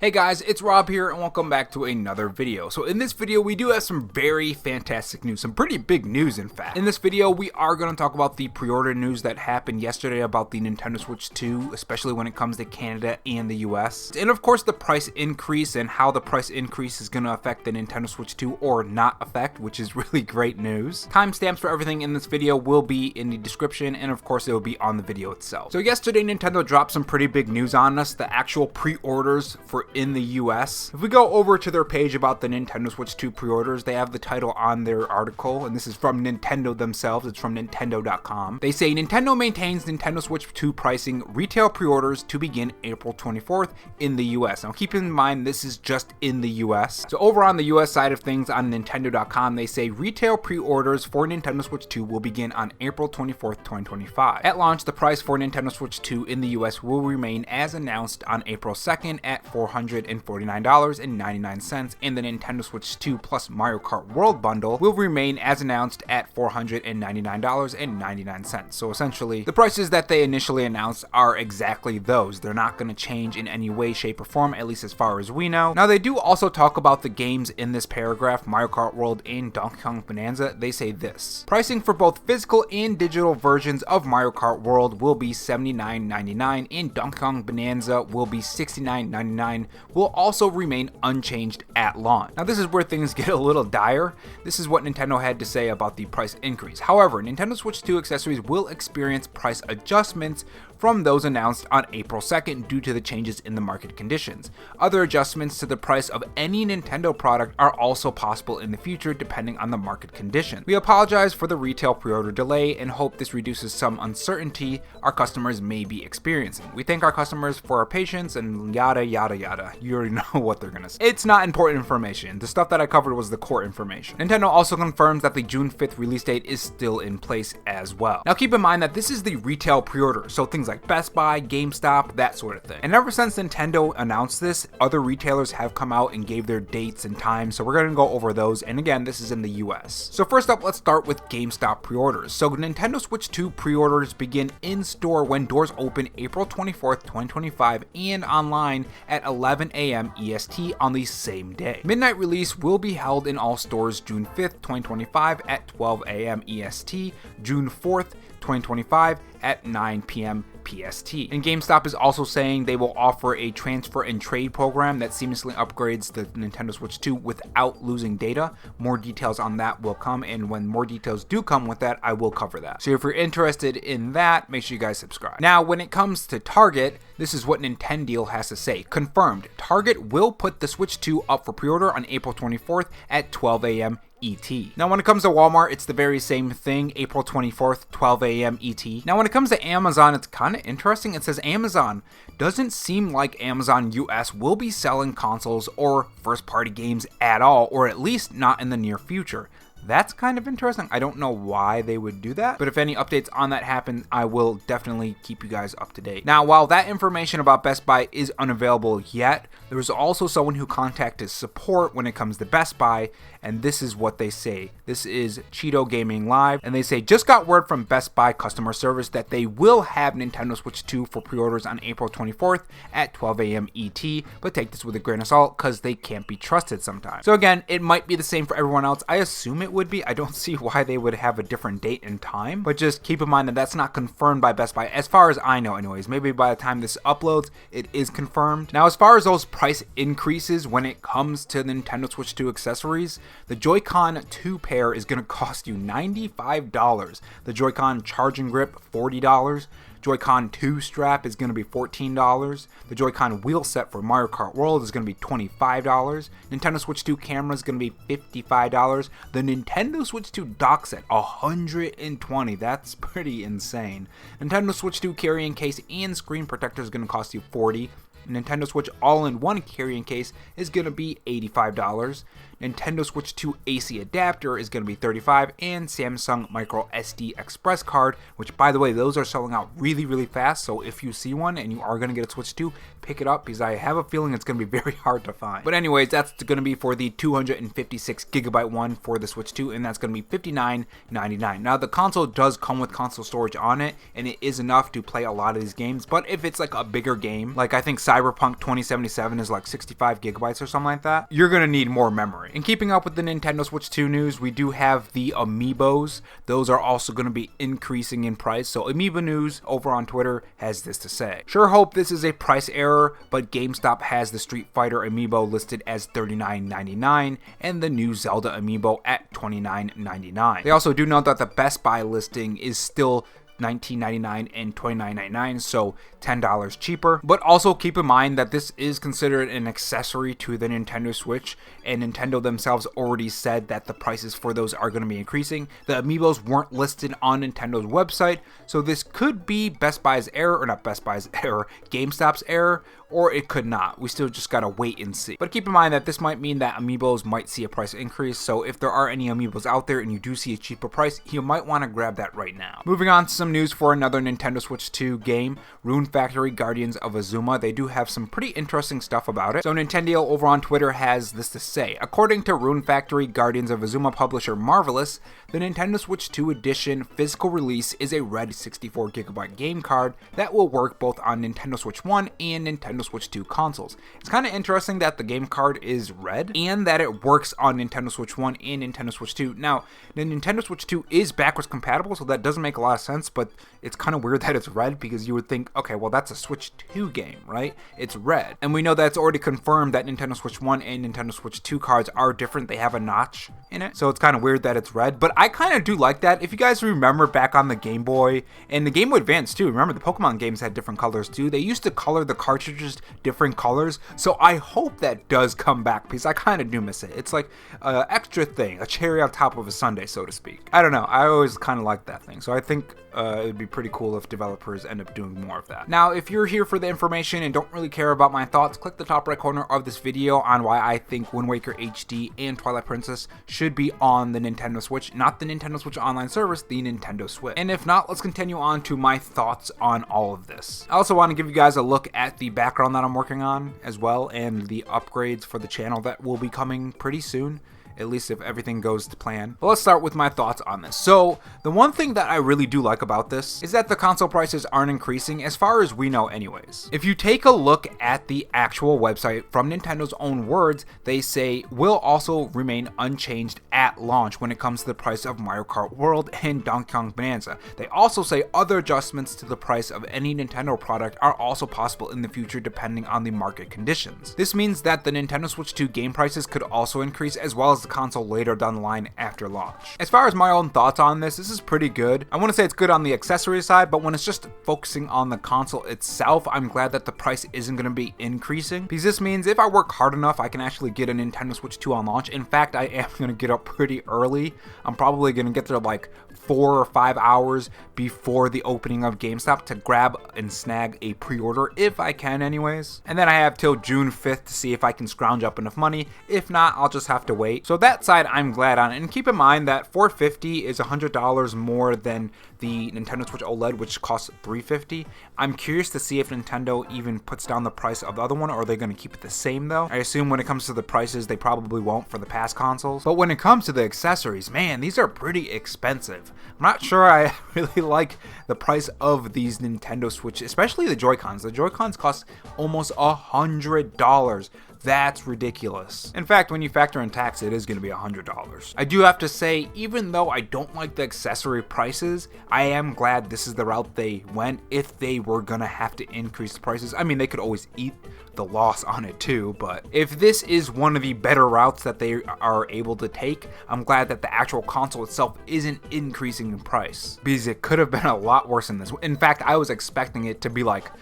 Hey guys, it's Rob here and welcome back to another video. So in this video we do have some very fantastic news, some pretty big news in fact. In this video we are going to talk about the pre-order news that happened yesterday about the Nintendo Switch 2, especially when it comes to Canada and the US. And of course the price increase and how the price increase is going to affect the Nintendo Switch 2 or not affect, which is really great news. Timestamps for everything in this video will be in the description and of course it will be on the video itself. So yesterday Nintendo dropped some pretty big news on us, the actual pre-orders for in the US. If we go over to their page about the Nintendo Switch 2 pre-orders, they have the title on their article, and this is from Nintendo themselves. It's from Nintendo.com. They say Nintendo maintains Nintendo Switch 2 pricing retail pre-orders to begin April 24th in the US. Now keep in mind this is just in the US. So over on the US side of things on Nintendo.com, they say retail pre-orders for Nintendo Switch 2 will begin on April 24th, 2025. At launch, the price for Nintendo Switch 2 in the US will remain as announced on April 2nd at $449.99, and the Nintendo Switch 2 plus Mario Kart World bundle will remain as announced at $499.99. So essentially, the prices that they initially announced are exactly those. They're not going to change in any way, shape, or form, at least as far as we know. Now, they do also talk about the games in this paragraph, Mario Kart World and Donkey Kong Bonanza. They say this: pricing for both physical and digital versions of Mario Kart World will be $79.99 and Donkey Kong Bonanza will be $69.99. Will also remain unchanged at launch. Now this is where things get a little dire. This is what Nintendo had to say about the price increase. However, Nintendo Switch 2 accessories will experience price adjustments from those announced on April 2nd due to the changes in the market conditions. Other adjustments to the price of any Nintendo product are also possible in the future depending on the market condition. We apologize for the retail pre-order delay and hope this reduces some uncertainty our customers may be experiencing. We thank our customers for our patience and yada yada yada. You already know what they're gonna say. It's not important information. The stuff that I covered was the core information. Nintendo also confirms that the June 5th release date is still in place as well. Now keep in mind that this is the retail pre-order, so things like Best Buy, GameStop, that sort of thing. And ever since Nintendo announced this, other retailers have come out and gave their dates and times, so we're going to go over those. And again, this is in the US. So first up, let's start with GameStop pre-orders. So Nintendo Switch 2 pre-orders begin in store when doors open April 24th, 2025 and online at 11 a.m. EST on the same day. Midnight release will be held in all stores June 5th, 2025 at 12 a.m. EST, June 4th, 2025 at 9 p.m. PST. And GameStop is also saying they will offer a transfer and trade program that seamlessly upgrades the Nintendo Switch 2 without losing data. More details on that will come, and when more details do come with that, I will cover that. So if you're interested in that, make sure you guys subscribe. Now, when it comes to Target, this is what Nintendo has to say. Confirmed, Target will put the Switch 2 up for pre-order on April 24th at 12 a.m. ET. Now when it comes to Walmart, it's the very same thing, April 24th, 12 a.m. ET. Now when it comes to Amazon, it's kind of interesting. It says Amazon doesn't seem like Amazon US will be selling consoles or first-party games at all, or at least not in the near future. That's kind of interesting. I don't know why they would do that, but if any updates on that happen, I will definitely keep you guys up to date. Now, while that information about Best Buy is unavailable yet, there was also someone who contacted support when it comes to Best Buy, and this is what they say. This is Cheeto Gaming Live, and they say, just got word from Best Buy customer service that they will have Nintendo Switch 2 for pre-orders on April 24th at 12 a.m. ET, but take this with a grain of salt because they can't be trusted sometimes. So again, it might be the same for everyone else. I assume it would be. I don't see why they would have a different date and time, but just keep in mind that that's not confirmed by Best Buy, as far as I know anyways. Maybe by the time this uploads, it is confirmed. Now, as far as those price increases when it comes to Nintendo Switch 2 accessories, the Joy-Con 2 pair is going to cost you $95. The Joy-Con charging grip, $40. Joy-Con 2 strap is going to be $14. The Joy-Con wheel set for Mario Kart World is going to be $25. Nintendo Switch 2 camera is going to be $55. The Nintendo Switch 2 dock set, $120. That's pretty insane. Nintendo Switch 2 carrying case and screen protector is going to cost you $40. Nintendo Switch all-in-one carrying case is going to be $85. Nintendo Switch 2 AC adapter is going to be $35, and Samsung micro SD express card, which by the way, those are selling out really fast, so if you see one and you are going to get a Switch 2, pick it up because I have a feeling it's going to be very hard to find. But anyways, that's going to be for the 256GB one for the Switch 2, and that's going to be $59.99. Now the console does come with console storage on it, and it is enough to play a lot of these games, but if it's like a bigger game, like I think Cyberpunk 2077 is like 65GB or something like that, you're going to need more memory. And keeping up with the Nintendo Switch 2 news, we do have the Amiibos. Those are also going to be increasing in price. So Amiibo News over on Twitter has this to say: sure hope this is a price error, but GameStop has the Street Fighter Amiibo listed as $39.99 and the new Zelda Amiibo at $29.99. They also do note that the Best Buy listing is still $19.99 and $29.99, so $10 cheaper. But also keep in mind that this is considered an accessory to the Nintendo Switch, and Nintendo themselves already said that the prices for those are going to be increasing. The Amiibos weren't listed on Nintendo's website, so this could be Best Buy's error, or not Best Buy's error, GameStop's error, or it could not. We still just gotta wait and see. But keep in mind that this might mean that Amiibos might see a price increase, so if there are any Amiibos out there and you do see a cheaper price, you might want to grab that right now. Moving on to some news for another Nintendo Switch 2 game, Rune Factory Guardians of Azuma. They do have some pretty interesting stuff about it. So Nintendo over on Twitter has this to say: according to Rune Factory Guardians of Azuma publisher Marvelous, the Nintendo Switch 2 edition physical release is a red 64GB game card that will work both on Nintendo Switch 1 and Nintendo Switch 2 consoles. It's kind of interesting that the game card is red and that it works on Nintendo Switch 1 and Nintendo Switch 2. Now, the Nintendo Switch 2 is backwards compatible, so that doesn't make a lot of sense, but it's kind of weird that it's red because you would think, okay, well that's a Switch 2 game, right? It's red. And we know that it's already confirmed that Nintendo Switch 1 and Nintendo Switch 2 cards are different. They have a notch in it, so it's kind of weird that it's red, but I kind of do like that. If you guys remember back on the Game Boy and the Game Boy Advance too, remember the Pokemon games had different colors too. They used to color the cartridges different colors, so I hope that does come back because I kind of do miss it. It's like an extra thing, a cherry on top of a sundae, so to speak. I don't know, I always kind of like that thing, so I think it would be pretty cool if developers end up doing more of that. Now, if you're here for the information and don't really care about my thoughts, click the top right corner of this video on why I think Wind Waker HD and Twilight Princess should be on the Nintendo Switch, not the Nintendo Switch Online service, the Nintendo Switch. And if not, let's continue on to my thoughts on all of this. I also want to give you guys a look at the background that I'm working on as well, and the upgrades for the channel that will be coming pretty soon, at least if everything goes to plan. But let's start with my thoughts on this. So the one thing that I really do like about this is that the console prices aren't increasing as far as we know anyways. If you take a look at the actual website, from Nintendo's own words, they say will also remain unchanged at launch when it comes to the price of Mario Kart World and Donkey Kong Bonanza. They also say other adjustments to the price of any Nintendo product are also possible in the future depending on the market conditions. This means that the Nintendo Switch 2 game prices could also increase, as well as the console later down the line after launch. As far as my own thoughts on this is pretty good. I want to say it's good on the accessory side, but when it's just focusing on the console itself, I'm glad that the price isn't going to be increasing, because this means if I work hard enough, I can actually get a Nintendo Switch 2 on launch. In fact, I am going to get up pretty early. I'm probably going to get there like 4 or 5 hours before the opening of GameStop to grab and snag a pre-order if I can anyways. And then I have till June 5th to see if I can scrounge up enough money. If not, I'll just have to wait. So that side I'm glad on. And keep in mind that $450 is $100 more than the Nintendo Switch OLED, which costs $350. I'm curious to see if Nintendo even puts down the price of the other one, or are they going to keep it the same though? I assume when it comes to the prices, they probably won't for the past consoles. But when it comes to the accessories, man, these are pretty expensive. I'm not sure I really like the price of these Nintendo Switch, especially the Joy-Cons. The Joy-Cons cost almost $100. That's ridiculous. In fact, when you factor in tax, it is going to be $100. I do have to say, even though I don't like the accessory prices, I am glad this is the route they went. If they were going to have to increase the prices, I mean, they could always eat the loss on it too, but if this is one of the better routes that they are able to take, I'm glad that the actual console itself isn't increasing in price, because it could have been a lot worse than this. In fact, I was expecting it to be like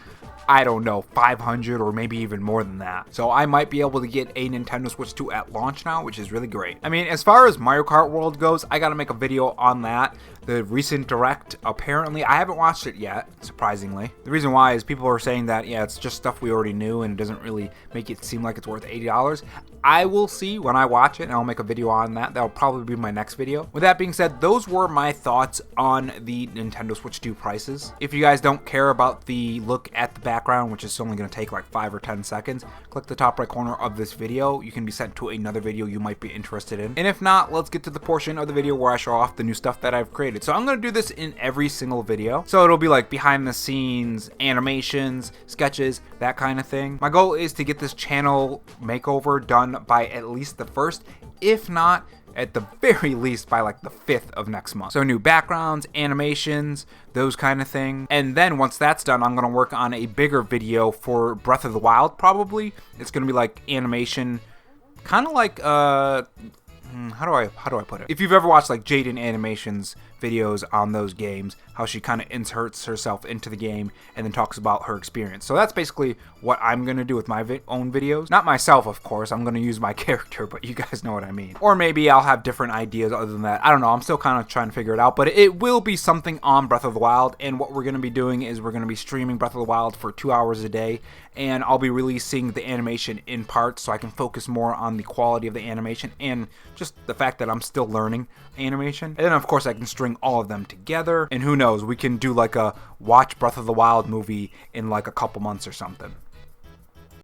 I don't know, 500 or maybe even more than that. So I might be able to get a Nintendo Switch 2 at launch now, which is really great. I mean, as far as Mario Kart World goes, I gotta make a video on that. The recent Direct, apparently, I haven't watched it yet, surprisingly. The reason why is people are saying that, yeah, it's just stuff we already knew and it doesn't really make it seem like it's worth $80. I will see when I watch it, and I'll make a video on that. That'll probably be my next video. With that being said, those were my thoughts on the Nintendo Switch 2 prices. If you guys don't care about the look at the background, which is only going to take like 5 or 10 seconds, click the top right corner of this video. You can be sent to another video you might be interested in. And if not, let's get to the portion of the video where I show off the new stuff that I've created. So I'm going to do this in every single video. So it'll be like behind the scenes, animations, sketches, that kind of thing. My goal is to get this channel makeover done by at least the 1st, if not at the very least by like the 5th of next month. So new backgrounds, animations, those kind of thing. And then once that's done, I'm gonna work on a bigger video for Breath of the Wild, probably. It's gonna be like animation, kind of like how do I put it? If you've ever watched like Jaden Animation's videos on those games, how she kind of inserts herself into the game and then talks about her experience. So that's basically what I'm going to do with my own videos. Not myself, of course. I'm going to use my character, but you guys know what I mean. Or maybe I'll have different ideas other than that. I don't know. I'm still kind of trying to figure it out, but it will be something on Breath of the Wild. And what we're going to be doing is we're going to be streaming Breath of the Wild for 2 hours a day. And I'll be releasing the animation in parts so I can focus more on the quality of the animation and just the fact that I'm still learning animation. And then, of course, I can string all of them together. And who knows, we can do like a watch Breath of the Wild movie in like a couple months or something.